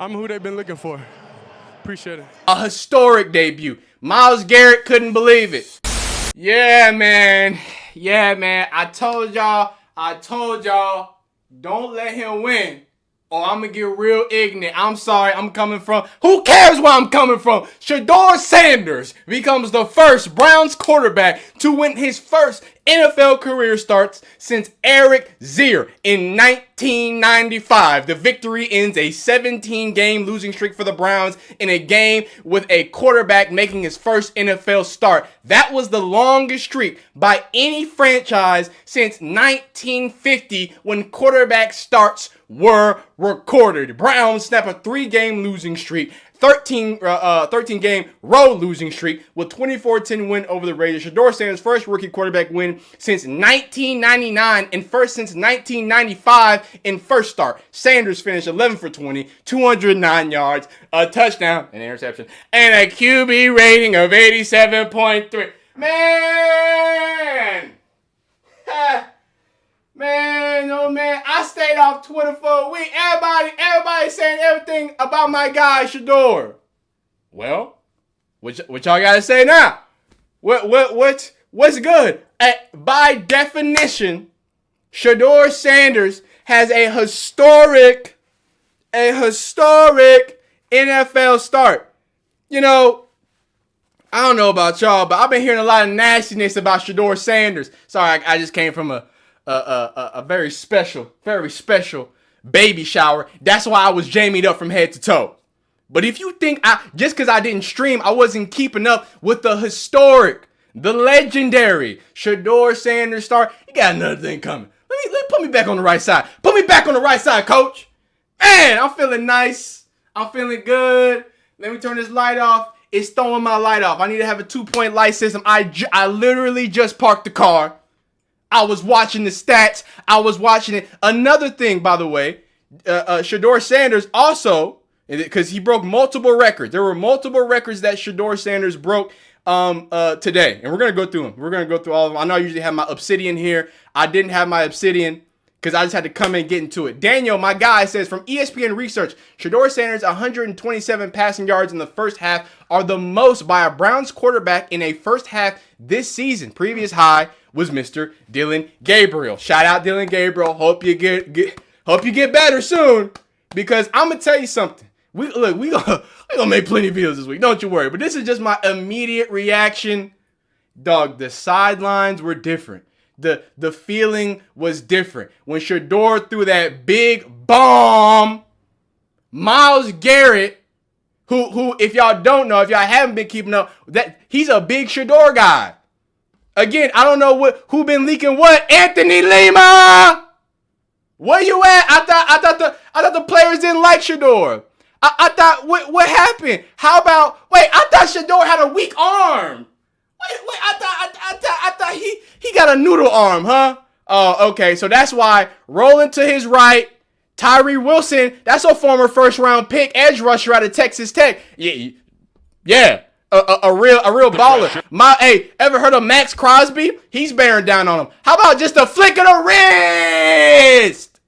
I'm who they've been looking for. Appreciate it. A historic debut. Myles Garrett couldn't believe it. Yeah, man. Yeah, man. I told y'all, don't let him win, or I'm going to get real ignorant. I'm sorry, I'm coming from, who cares where I'm coming from? Shedeur Sanders becomes the first Browns quarterback to win his first NFL career starts since Eric Zier in 1995. The victory ends a 17-game losing streak for the Browns in a game with a quarterback making his first NFL start. That was the longest streak by any franchise since 1950 when quarterback starts were recorded. Browns snap a 3-game losing streak, 13-game road losing streak with 24-10 win over the Raiders. Shedeur Sanders' first rookie quarterback win since 1999 and first since 1995 in first start. Sanders finished 11 for 20, 209 yards, a touchdown, an interception, and a QB rating of 87.3. Man! Man, oh man, I stayed off Twitter for a week. Everybody saying everything about my guy, Shedeur. Well, what y'all gotta say now? What's good? By definition, Shedeur Sanders has a historic NFL start. You know, I don't know about y'all, but I've been hearing a lot of nastiness about Shedeur Sanders. Sorry, I just came from a very special baby shower. That's why I was jamied up from head to toe. But if you think just because I didn't stream, I wasn't keeping up with the historic, the legendary Shedeur Sanders start, you got another thing coming. Let me put me back on the right side. Put me back on the right side, coach. Man, I'm feeling nice. I'm feeling good. Let me turn this light off. It's throwing my light off. I need to have a 2-point light system. I literally just parked the car. I was watching the stats. I was watching it. Another thing, by the way, Shedeur Sanders also, because he broke multiple records. There were multiple records that Shedeur Sanders broke today. And we're going to go through them. We're going to go through all of them. I know I usually have my Obsidian here. I didn't have my Obsidian because I just had to come in and get into it. Daniel, my guy, says from ESPN Research, Shedeur Sanders' 127 passing yards in the first half are the most by a Browns quarterback in a first half this season. Previous high was Mr. Dillon Gabriel. Shout out Dillon Gabriel. Hope you get better soon, because I'm gonna tell you something. We gonna make plenty of videos this week. Don't you worry. But this is just my immediate reaction. Dog, the sidelines were different. The feeling was different when Shedeur threw that big bomb. Myles Garrett, who if y'all don't know, if y'all haven't been keeping up, that he's a big Shedeur guy. Again, I don't know who been leaking what. Anthony Lima, where you at? I thought the players didn't like Shedeur. I thought what happened? How about I thought Shedeur had a weak arm. I thought he got a noodle arm, huh? Oh, okay. So that's why rolling to his right, Tyree Wilson. That's a former first-round pick, edge rusher out of Texas Tech. Yeah. A real baller. Ever heard of Max Crosby? He's bearing down on him. How about just a flick of the wrist?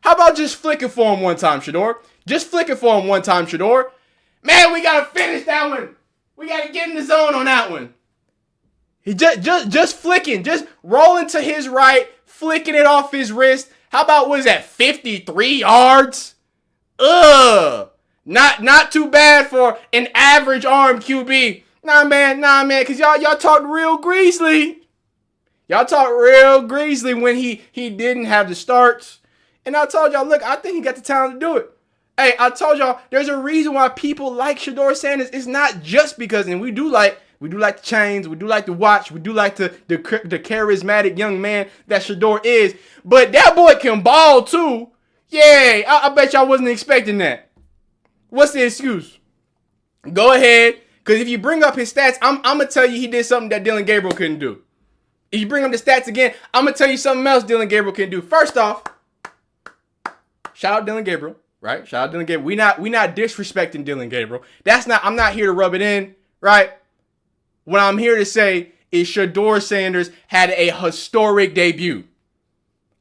How about just flick it for him one time, Shedeur? Just flick it for him one time, Shedeur. Man, we gotta finish that one. We gotta get in the zone on that one. He just flicking, just rolling to his right, flicking it off his wrist. How about, what is that, 53 yards? Not too bad for an average arm QB. Nah, man, because y'all talked real greasy. Y'all talked real greasy when he didn't have the starts. And I told y'all, look, I think he got the talent to do it. Hey, I told y'all, there's a reason why people like Shedeur Sanders. It's not just because, and we do like the chains, we do like the watch, we do like the charismatic young man that Shedeur is. But that boy can ball too. Yeah, I bet y'all wasn't expecting that. What's the excuse? Go ahead, because if you bring up his stats, I'm going to tell you he did something that Dillon Gabriel couldn't do. If you bring up the stats again, I'm going to tell you something else Dillon Gabriel can do. First off, shout out Dillon Gabriel, right? Shout out Dillon Gabriel. We not disrespecting Dillon Gabriel. I'm not here to rub it in, right? What I'm here to say is Shedeur Sanders had a historic debut.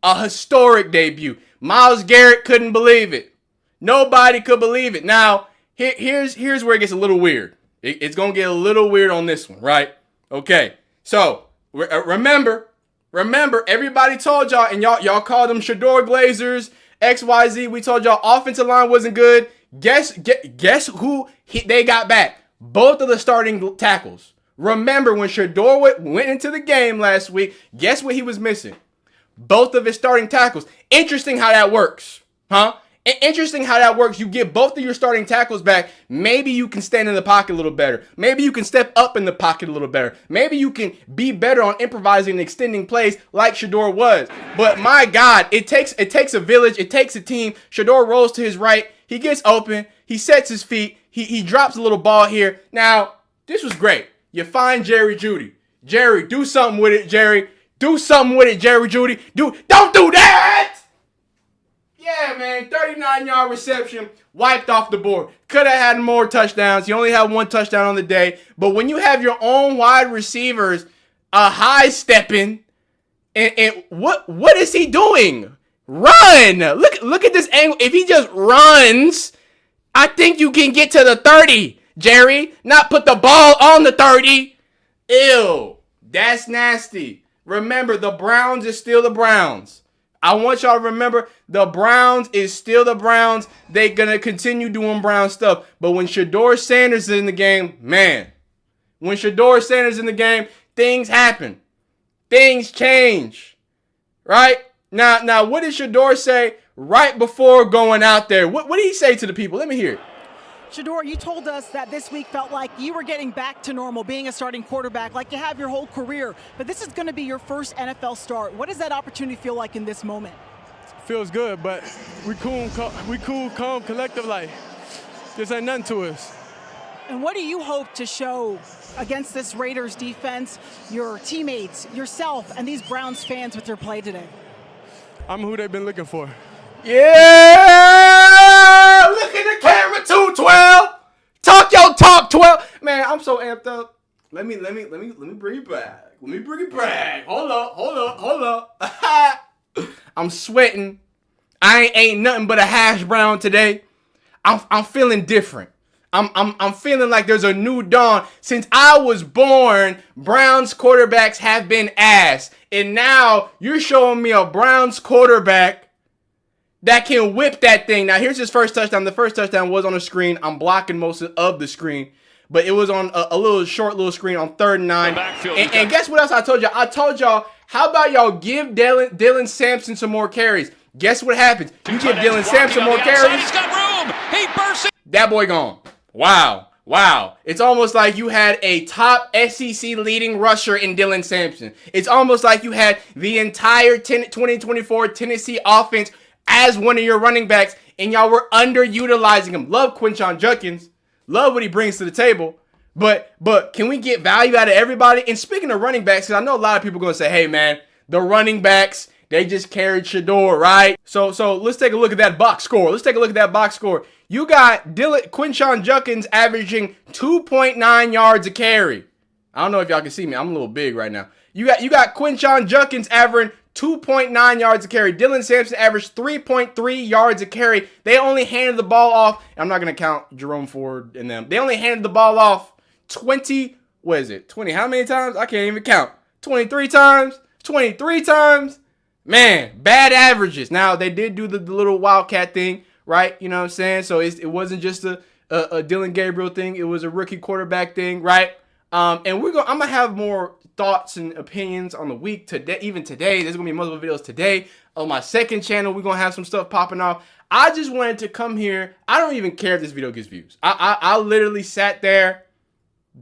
A historic debut. Myles Garrett couldn't believe it. Nobody could believe it. Now, here's where it gets a little weird. It's going to get a little weird on this one, right? Okay. So, remember, everybody told y'all, and y'all called them Shedeur Glazers, XYZ. We told y'all offensive line wasn't good. Guess who they got back? Both of the starting tackles. Remember, when Shedeur went into the game last week, guess what he was missing? Both of his starting tackles. Interesting how that works, huh? Interesting how that works. You get both of your starting tackles back. Maybe you can stand in the pocket a little better. Maybe you can step up in the pocket a little better. Maybe you can be better on improvising and extending plays like Shedeur was. But my God, it takes a village. It takes a team. Shedeur rolls to his right. He gets open. He sets his feet. He drops a little ball here. Now, this was great. You find Jerry Jeudy. Jerry, do something with it, Jerry. Do something with it, Jerry Jeudy. Don't do that! Yeah, man, 39-yard reception, wiped off the board. Could have had more touchdowns. He only had one touchdown on the day. But when you have your own wide receivers high stepping, and what is he doing? Run! Look at this angle. If he just runs, I think you can get to the 30, Jerry. Not put the ball on the 30. Ew, that's nasty. Remember, the Browns is still the Browns. I want y'all to remember, the Browns is still the Browns. They're going to continue doing Brown stuff. But when Shadeur Sanders is in the game, man, when Shedeur Sanders is in the game, things happen. Things change. Right? Now, what did Shedeur say right before going out there? What did he say to the people? Let me hear it. Shedeur, you told us that this week felt like you were getting back to normal, being a starting quarterback, like you have your whole career. But this is going to be your first NFL start. What does that opportunity feel like in this moment? Feels good, but we cool, calm, collective like. This ain't nothing to us. And what do you hope to show against this Raiders defense, your teammates, yourself, and these Browns fans with your play today? I'm who they've been looking for. Yeah! Look at the camera, 212. Talk your talk, 12. Man, I'm so amped up. Let me bring it back. Let me bring it back. Hold up. I'm sweating. I ain't nothing but a hash brown today. I'm feeling different. I'm feeling like there's a new dawn. Since I was born, Browns quarterbacks have been ass. And now you're showing me a Browns quarterback that can whip that thing. Now, here's his first touchdown. The first touchdown was on the screen. I'm blocking most of the screen. But it was on a little screen on 3rd and 9. And guess what else I told y'all? I told y'all, how about y'all give Dylan Sampson some more carries? Guess what happens? You give Dylan Sampson more carries. He's got room. He bursts. That boy gone. Wow. It's almost like you had a top SEC leading rusher in Dylan Sampson. It's almost like you had the entire 2024 Tennessee offense as one of your running backs, and y'all were underutilizing him. Love Quinshon Judkins. Love what he brings to the table. But can we get value out of everybody? And speaking of running backs, because I know a lot of people are going to say, hey, man, the running backs, they just carried Shedeur, right? So let's take a look at that box score. You got Quinshon Judkins averaging 2.9 yards a carry. I don't know if y'all can see me. I'm a little big right now. You got Quinshon Judkins averaging 2.9 yards a carry. Dylan Sampson averaged 3.3 yards a carry. They only handed the ball off. I'm not going to count Jerome Ford and them. They only handed the ball off 20. How many times? I can't even count. 23 times. Man, bad averages. Now, they did do the little Wildcat thing, right? You know what I'm saying? So it wasn't just a Dylan Gabriel thing. It was a rookie quarterback thing, right? And I'm going to have more thoughts and opinions on the week today. Even today, there's going to be multiple videos today. On my second channel, we're going to have some stuff popping off. I just wanted to come here. I don't even care if this video gets views. I literally sat there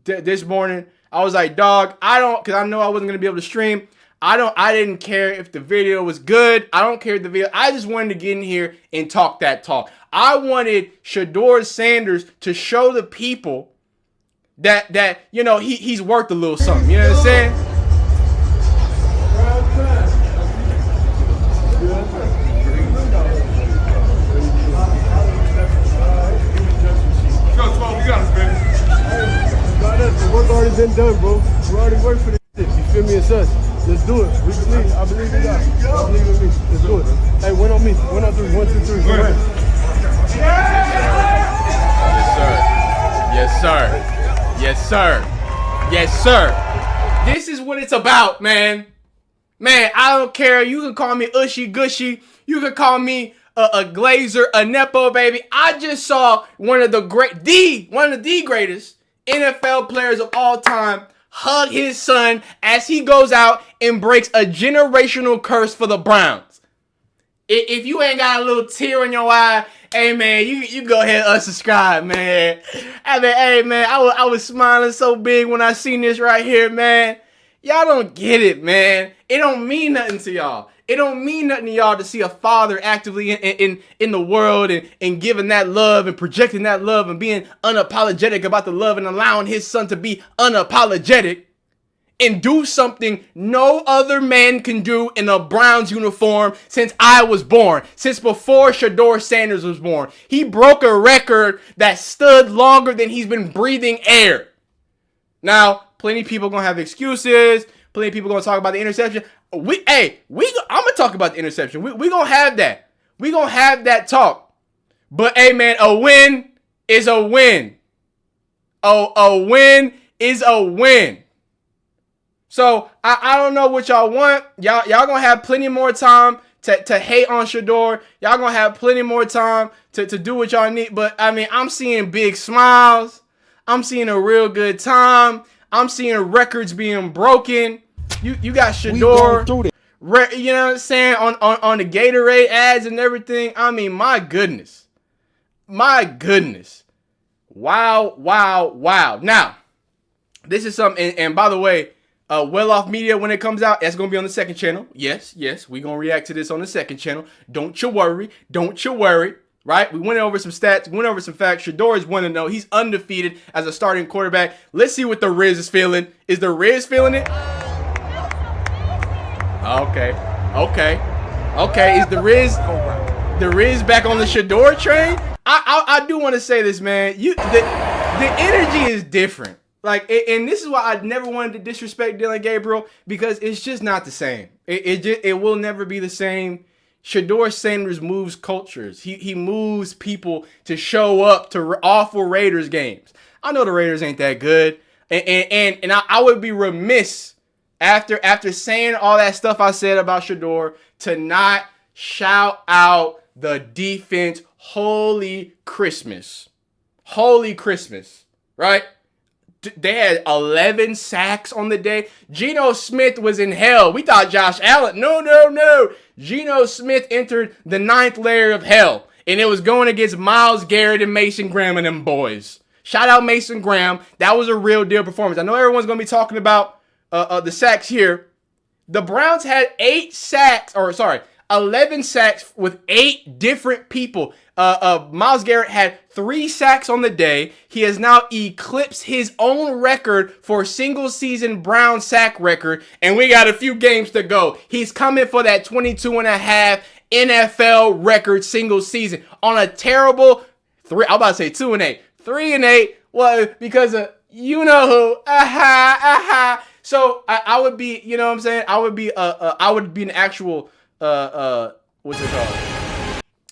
this morning. I was like, dog, because I know I wasn't going to be able to stream. I didn't care if the video was good. I don't care if the video. I just wanted to get in here and talk that talk. I wanted Shadeur Sanders to show the people that he's worth a little something. You know what I'm saying? Go, 12, you got us, baby. The work already been done, bro. We already worked for this shit. You feel me? It's us. Let's do it. We believe. I believe in God. I believe in me. Let's do it. Hey, 1 on me. 1 on 3. 1, 2, 3. Go ahead. Yes, sir. Yes, sir. Yes, sir. This is what it's about, man. Man, I don't care. You can call me Ushy Gushy. You can call me a Glazer, a Nepo baby. I just saw one of the greatest NFL players of all time hug his son as he goes out and breaks a generational curse for the Browns. If you ain't got a little tear in your eye, hey man, you go ahead and unsubscribe, man. I mean, hey man, I was smiling so big when I seen this right here, man. Y'all don't get it, man. It don't mean nothing to y'all. It don't mean nothing to y'all to see a father actively in the world and giving that love and projecting that love and being unapologetic about the love and allowing his son to be unapologetic and do something no other man can do in a Browns uniform since I was born, since before Shedeur Sanders was born. He broke a record that stood longer than he's been breathing air. Now, plenty of people gonna have excuses. Plenty of people gonna talk about the interception. I'm gonna talk about the interception. We gonna have that. We gonna have that talk. But hey, man, a win is a win. A win is a win. So I don't know what y'all want. Y'all gonna have plenty more time to hate on Shedeur. Y'all gonna have plenty more time to do what y'all need. But I mean, I'm seeing big smiles. I'm seeing a real good time. I'm seeing records being broken. You got Shedeur, you know what I'm saying, on the Gatorade ads and everything. I mean, my goodness. My goodness. Wow, wow, wow. Now, this is something, and by the way, Well Off Media, when it comes out, that's going to be on the second channel. Yes, we're going to react to this on the second channel. Don't you worry. Right? We went over some stats, went over some facts. Shedeur is 1-0. He's undefeated as a starting quarterback. Let's see what the Riz is feeling. Is the Riz feeling it? Okay. Is the Riz back on the Shedeur train? I do want to say this, man. The energy is different. Like, and this is why I never wanted to disrespect Dylan Gabriel, because it's just not the same. It will never be the same. Shedeur Sanders moves cultures. He moves people to show up to awful Raiders games. I know the Raiders ain't that good, and I would be remiss after saying all that stuff I said about Shedeur to not shout out the defense. Holy Christmas, right? They had 11 sacks on the day. Geno Smith was in hell. We thought Josh Allen. No. Geno Smith entered the 9th layer of hell. And it was going against Myles Garrett and Mason Graham and them boys. Shout out Mason Graham. That was a real deal performance. I know everyone's going to be talking about the sacks here. The Browns had 11 sacks with 8 different people. Myles Garrett had 3 sacks on the day. He has now eclipsed his own record for single season Brown sack record, and we got a few games to go. He's coming for that 22.5 NFL record single season on a terrible 2-8, 3-8. Well, because of you know who. So I would be, you know what I'm saying? I would be an actual what's it called?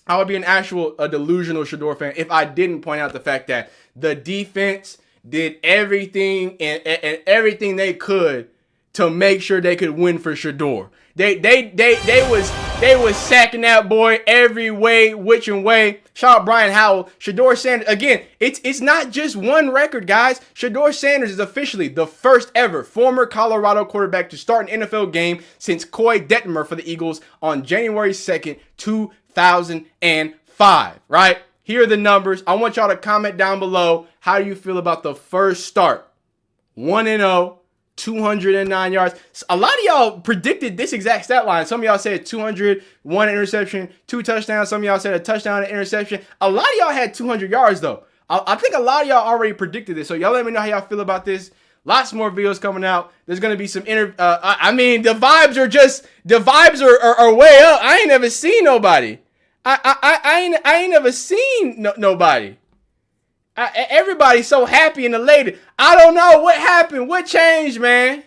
I would be an actual delusional Shedeur fan if I didn't point out the fact that the defense did everything and everything they could to make sure they could win for Shedeur. They was sacking that boy every way, which and way. Shout out Brian Howell. Shedeur Sanders, again, it's not just one record, guys. Shedeur Sanders is officially the first ever former Colorado quarterback to start an NFL game since Coy Detmer for the Eagles on January 2nd, 2005, right? Here are the numbers. I want y'all to comment down below. How do you feel about the first start? 1-0. 209 yards. A lot of y'all predicted this exact stat line. Some of y'all said 200, 1 interception, 2 touchdowns. Some of y'all said a touchdown and interception. A lot of y'all had 200 yards though. I think a lot of y'all already predicted this. So y'all let me know how y'all feel about this. Lots more videos coming out. There's gonna be some I mean, the vibes are way up. I ain't never seen nobody. I ain't never seen nobody. Everybody's so happy and elated. I don't know what happened. What changed, man?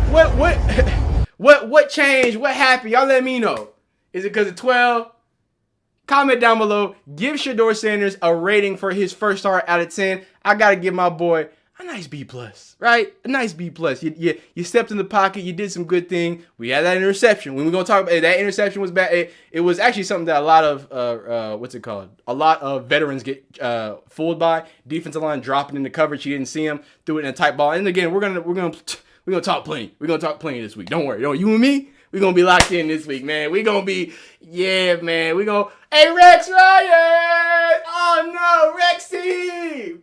What changed? What happened? Y'all let me know. Is it because of 12? Comment down below. Give Shedeur Sanders a rating for his first start out of 10. I got to give my boy a nice B+, right? A nice B+. You stepped in the pocket. You did some good thing. We had that interception. When we're going to talk about it, that interception was bad. It was actually something that a lot of, what's it called? A lot of veterans get fooled by. Defensive line dropping in the coverage. You didn't see him. Threw it in a tight ball. And again, we're gonna talk plenty. We're gonna talk plenty this week. Don't worry. You and me, we're gonna be locked in this week, man. We're gonna be, yeah, man. We're gonna, hey, Rex Ryan! Oh no, Rexy.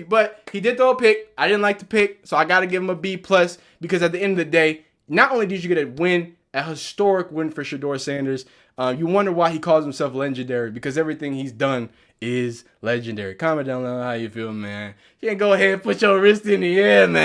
But he did throw a pick. I didn't like the pick, so I gotta give him a B+, because at the end of the day, not only did you get a win, a historic win for Shedeur Sanders, you wonder why he calls himself legendary, because everything he's done is legendary. Comment down below how you feel, man. You can go ahead and put your wrist in the air, man.